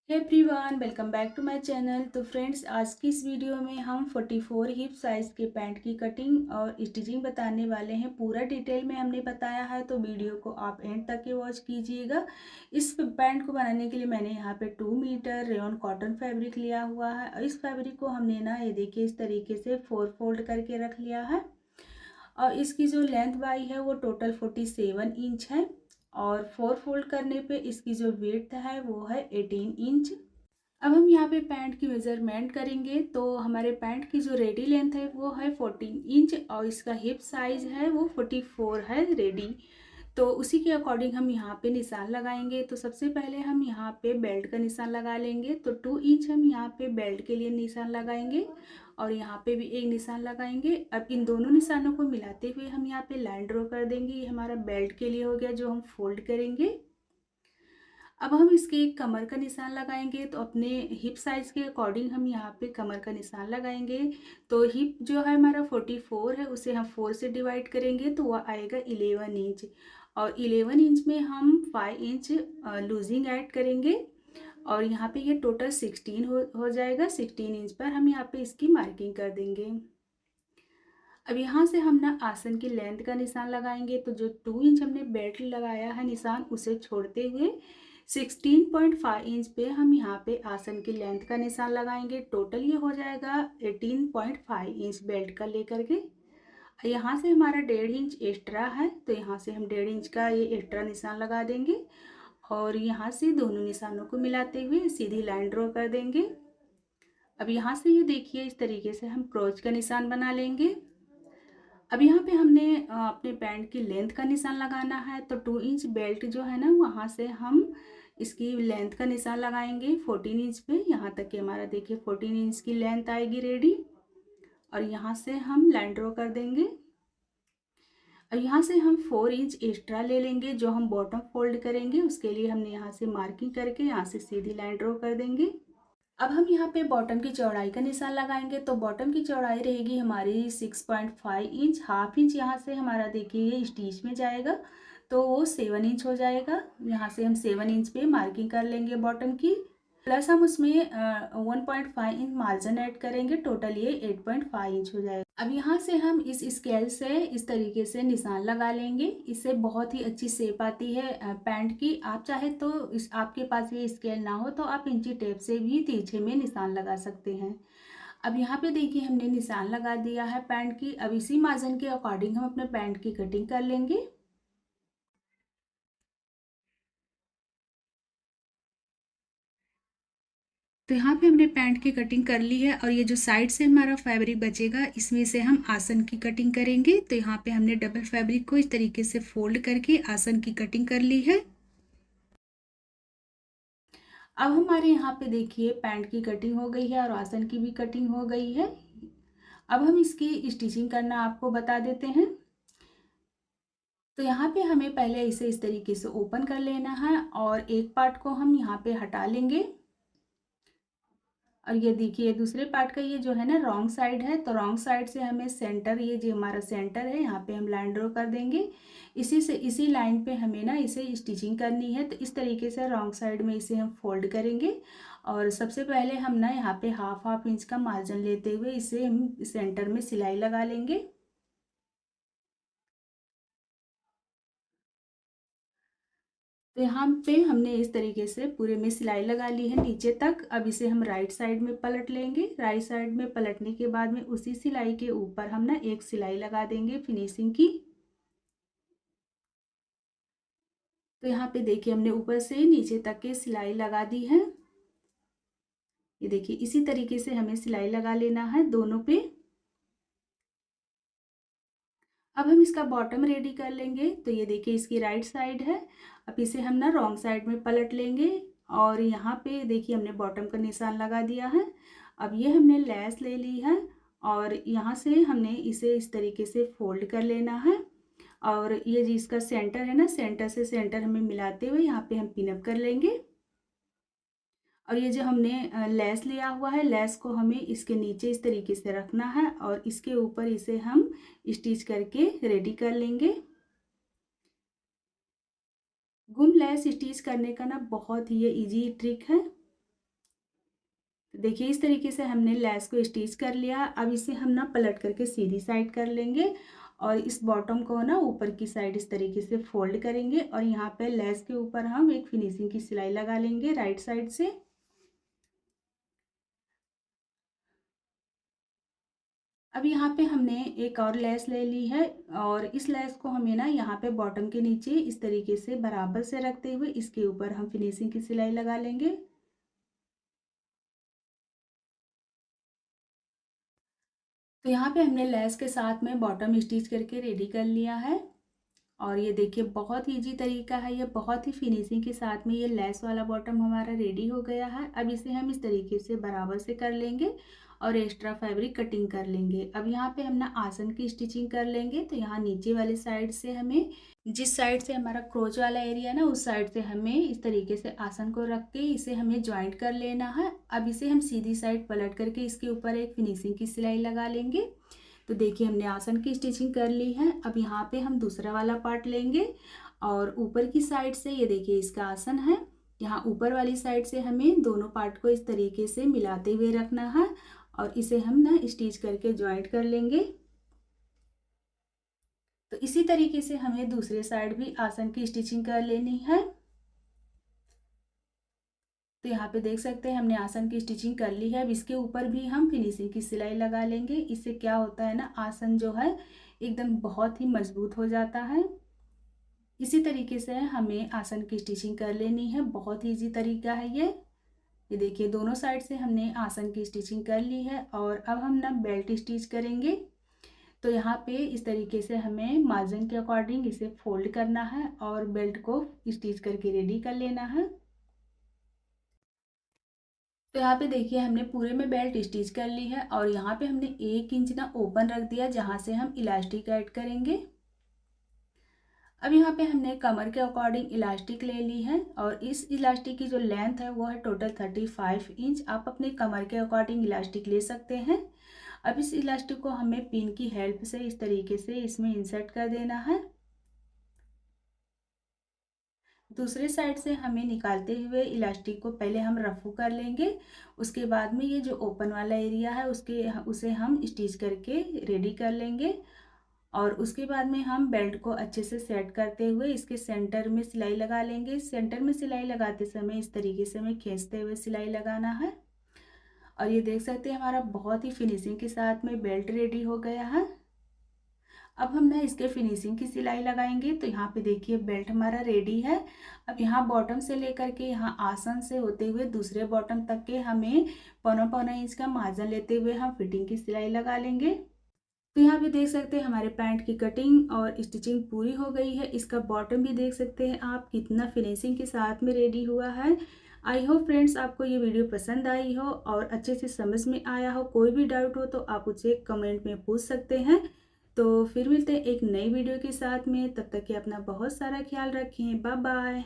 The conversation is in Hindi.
Hey everyone, welcome back to my channel. तो फ्रेंड्स, आज की इस वीडियो में हम 44 हिप साइज़ के पैंट की कटिंग और स्टिचिंग बताने वाले हैं। पूरा डिटेल में हमने बताया है, तो वीडियो को आप एंड तक के वॉच कीजिएगा। इस पैंट को बनाने के लिए मैंने यहाँ पे 2 मीटर रेयॉन कॉटन फैब्रिक लिया हुआ है और इस फैब्रिक को हमने ना ये देखिए इस तरीके से 4 फोल्ड करके रख लिया है। और इसकी जो लेंथ बाई है वो टोटल 47 इंच है और 4 फोल्ड करने पे इसकी जो विड्थ है वो है 18 इंच। अब हम यहाँ पे पैंट की मेज़रमेंट करेंगे, तो हमारे पैंट की जो रेडी लेंथ है वो है 14 इंच और इसका हिप साइज़ है वो 44 है रेडी। तो उसी के अकॉर्डिंग हम यहाँ पे निशान लगाएंगे। तो सबसे पहले हम यहाँ पे बेल्ट का निशान लगा लेंगे। तो 2 इंच हम यहाँ पे बेल्ट के लिए निशान लगाएंगे और यहाँ पे भी एक निशान लगाएंगे। अब इन दोनों निशानों को मिलाते हुए हम यहाँ पे लाइन ड्रॉ कर देंगे। ये हमारा बेल्ट के लिए हो गया जो हम फोल्ड करेंगे। अब हम इसके कमर का निशान लगाएंगे, तो अपने हिप साइज़ के अकॉर्डिंग हम यहाँ पे कमर का निशान लगाएंगे। तो हिप जो है हमारा 44 है, उसे हम 4 से डिवाइड करेंगे तो वह आएगा 11 इंच और 11 इंच में हम 5 इंच लूजिंग ऐड करेंगे और यहाँ पे ये टोटल 16 हो जाएगा। 16 इंच पर हम यहाँ पे इसकी मार्किंग कर देंगे। अब यहाँ से हम ना आसन की लेंथ का निशान लगाएंगे। तो जो 2 इंच हमने बेल्ट लगाया है निशान, उसे छोड़ते हुए 16.5 इंच पे हम यहाँ पे आसन की लेंथ का निशान लगाएंगे। टोटल ये हो जाएगा 18.5 इंच बेल्ट का लेकर के। यहाँ से हमारा 1.5 इंच एक्स्ट्रा है, तो यहाँ से हम 1.5 इंच का ये एक्स्ट्रा निशान लगा देंगे और यहाँ से दोनों निशानों को मिलाते हुए सीधी लाइन ड्रॉ कर देंगे। अब यहाँ से ये देखिए इस तरीके से हम क्रोच का निशान बना लेंगे। अब यहाँ पे हमने अपने पैंट की लेंथ का निशान लगाना है। तो 2 इंच बेल्ट जो है ना, वहाँ से हम इसकी लेंथ का निशान लगाएंगे 14 इंच पे। यहाँ तक कि हमारा देखिए 14 इंच की लेंथ आएगी रेडी और यहाँ से हम लाइन ड्रॉ कर देंगे। और यहाँ से हम 4 इंच एक्स्ट्रा ले लेंगे जो हम बॉटम फोल्ड करेंगे, उसके लिए हमने यहाँ से मार्किंग करके यहाँ से सीधी लाइन ड्रॉ कर देंगे। अब हम यहाँ पे बॉटम की चौड़ाई का निशान लगाएंगे। तो बॉटम की चौड़ाई रहेगी हमारी 6.5 इंच। हाफ इंच यहाँ से हमारा देखिए ये स्टिच में जाएगा, तो वो 7 इंच हो जाएगा। यहाँ से हम 7 इंच पे मार्किंग कर लेंगे बॉटम की। प्लस हम उसमें 1.5 इंच मार्जिन ऐड करेंगे, टोटल ये 8.5 इंच हो जाएगा। अब यहाँ से हम इस स्केल से इस तरीके से निशान लगा लेंगे। इससे बहुत ही अच्छी शेप आती है पैंट की। आप चाहे तो इस आपके पास ये स्केल ना हो तो आप इंची टेप से भी तिरछे में निशान लगा सकते हैं। अब यहाँ पे देखिए हमने निशान लगा दिया है पैंट की। अब इसी मार्जिन के अकॉर्डिंग हम अपने पैंट की कटिंग कर लेंगे। तो यहाँ पे हमने पैंट की कटिंग कर ली है और ये जो साइड से हमारा फैब्रिक बचेगा इसमें से हम आसन की कटिंग करेंगे। तो यहाँ पे हमने डबल फैब्रिक को इस तरीके से फोल्ड करके आसन की कटिंग कर ली है। अब हमारे यहाँ पे देखिए पैंट की कटिंग हो गई है और आसन की भी कटिंग हो गई है। अब हम इसकी स्टिचिंग करना आपको बता देते हैं। तो यहाँ पे हमें पहले इसे इस तरीके से ओपन कर लेना है और एक पार्ट को हम यहाँ पे हटा लेंगे और ये देखिए दूसरे पार्ट का ये जो है ना रॉन्ग साइड है, तो रॉन्ग साइड से हमें सेंटर, ये जो हमारा सेंटर है यहाँ पे हम लाइन ड्रॉ कर देंगे। इसी से इसी लाइन पे हमें ना इसे स्टिचिंग करनी है। तो इस तरीके से रॉन्ग साइड में इसे हम फोल्ड करेंगे और सबसे पहले हम ना यहाँ पे हाफ इंच का मार्जिन लेते हुए इसे हम सेंटर में सिलाई लगा लेंगे। तो यहाँ पे हमने इस तरीके से पूरे में सिलाई लगा ली है नीचे तक। अब इसे हम राइट साइड में पलट लेंगे। राइट साइड में पलटने के बाद में उसी सिलाई के ऊपर हम ना एक सिलाई लगा देंगे फिनिशिंग की। तो यहाँ पे देखिए हमने ऊपर से नीचे तक के सिलाई लगा दी है। ये देखिए इसी तरीके से हमें सिलाई लगा लेना है दोनों पे। अब हम इसका बॉटम रेडी कर लेंगे। तो ये देखिए इसकी राइट साइड है। अब इसे हम ना रॉन्ग साइड में पलट लेंगे और यहाँ पे देखिए हमने बॉटम का निशान लगा दिया है। अब ये हमने लेस ले ली है और यहाँ से हमने इसे इस तरीके से फोल्ड कर लेना है और ये जिसका सेंटर है ना, सेंटर से सेंटर हमें मिलाते हुए यहाँ पे हम पिनअप कर लेंगे। और ये जो हमने लेस लिया हुआ है, लेस को हमें इसके नीचे इस तरीके से रखना है और इसके ऊपर इसे हम स्टिच करके रेडी कर लेंगे। गुम लेस स्टिच करने का ना बहुत ही ये इजी ट्रिक है। देखिए इस तरीके से हमने लेस को स्टिच कर लिया। अब इसे हम ना पलट करके सीधी साइड कर लेंगे और इस बॉटम को ना ऊपर की साइड इस तरीके से फोल्ड करेंगे और यहाँ पे लेस के ऊपर हम एक फिनिशिंग की सिलाई लगा लेंगे राइट साइड से। अब यहाँ पे हमने एक और लेस ले ली है और इस लेस को हमें ना यहाँ पे बॉटम के नीचे इस तरीके से बराबर से रखते हुए इसके ऊपर हम फिनिशिंग की सिलाई लगा लेंगे। तो यहाँ पे हमने लेस के साथ में बॉटम स्टिच करके रेडी कर लिया है और ये देखिए बहुत इजी तरीका है, ये बहुत ही फिनिशिंग के साथ में ये लेस वाला बॉटम हमारा रेडी हो गया है। अब इसे हम इस तरीके से बराबर से कर लेंगे और एक्स्ट्रा फैब्रिक कटिंग कर लेंगे। अब यहाँ पे हम ना आसन की स्टिचिंग कर लेंगे। तो यहाँ नीचे वाले साइड से हमें, जिस साइड से हमारा क्रोच वाला एरिया ना, उस साइड से हमें इस तरीके से आसन को रख के इसे हमें ज्वाइंट कर लेना है। अब इसे हम सीधी साइड पलट करके इसके ऊपर एक फिनिशिंग की सिलाई लगा लेंगे। तो देखिए हमने आसन की स्टिचिंग कर ली है। अब यहाँ पे हम दूसरा वाला पार्ट लेंगे और ऊपर की साइड से ये देखिए इसका आसन है। यहाँ ऊपर वाली साइड से हमें दोनों पार्ट को इस तरीके से मिलाते हुए रखना है और इसे हम ना स्टिच करके ज्वाइंट कर लेंगे। तो इसी तरीके से हमें दूसरे साइड भी आसन की स्टिचिंग कर लेनी है। तो यहाँ पे देख सकते हैं हमने आसन की स्टिचिंग कर ली है। अब इसके ऊपर भी हम फिनिशिंग की सिलाई लगा लेंगे। इससे क्या होता है ना, आसन जो है एकदम बहुत ही मजबूत हो जाता है। इसी तरीके से हमें आसन की स्टिचिंग कर लेनी है। बहुत ही इजी तरीका है ये देखिए दोनों साइड से हमने आसन की स्टिचिंग कर ली है और अब हम ना बेल्ट स्टिच करेंगे। तो यहाँ पे इस तरीके से हमें मार्जिन के अकॉर्डिंग इसे फोल्ड करना है और बेल्ट को स्टिच करके रेडी कर लेना है। तो यहाँ पे देखिए हमने पूरे में बेल्ट स्टिच कर ली है और यहाँ पे हमने 1 इंच ना ओपन रख दिया जहाँ से हम इलास्टिक ऐड करेंगे। अब यहाँ पे हमने कमर के अकॉर्डिंग इलास्टिक ले ली है और इस इलास्टिक की जो लेंथ है वो है टोटल 35 इंच। आप अपने कमर के अकॉर्डिंग इलास्टिक ले सकते हैं। अब इस इलास्टिक को हमें पिन की हेल्प से इस तरीके से इसमें इंसर्ट कर देना है। दूसरे साइड से हमें निकालते हुए इलास्टिक को पहले हम रफू कर लेंगे। उसके बाद में ये जो ओपन वाला एरिया है उसे हम स्टिच करके रेडी कर लेंगे और उसके बाद में हम बेल्ट को अच्छे से सेट करते हुए इसके सेंटर में सिलाई लगा लेंगे। सेंटर में सिलाई लगाते समय इस तरीके से हमें खींचते हुए सिलाई लगाना है और ये देख सकते हैं हमारा बहुत ही फिनिशिंग के साथ में बेल्ट रेडी हो गया है। अब हम ना इसके फिनिशिंग की सिलाई लगाएंगे। तो यहाँ पे देखिए बेल्ट हमारा रेडी है। अब यहाँ बॉटम से लेकर के यहाँ आसन से होते हुए दूसरे बॉटम तक के हमें 1.25 इंच का मार्जिन लेते हुए हम फिटिंग की सिलाई लगा लेंगे। तो यहाँ पे देख सकते हैं हमारे पैंट की कटिंग और स्टिचिंग पूरी हो गई है। इसका बॉटम भी देख सकते हैं आप कितना फिनिशिंग के साथ में रेडी हुआ है। आई होप फ्रेंड्स आपको ये वीडियो पसंद आई हो और अच्छे से समझ में आया हो। कोई भी डाउट हो तो आप मुझसे कमेंट में पूछ सकते हैं। तो फिर मिलते हैं एक नई वीडियो के साथ में, तब तक के अपना बहुत सारा ख्याल रखें। Bye bye.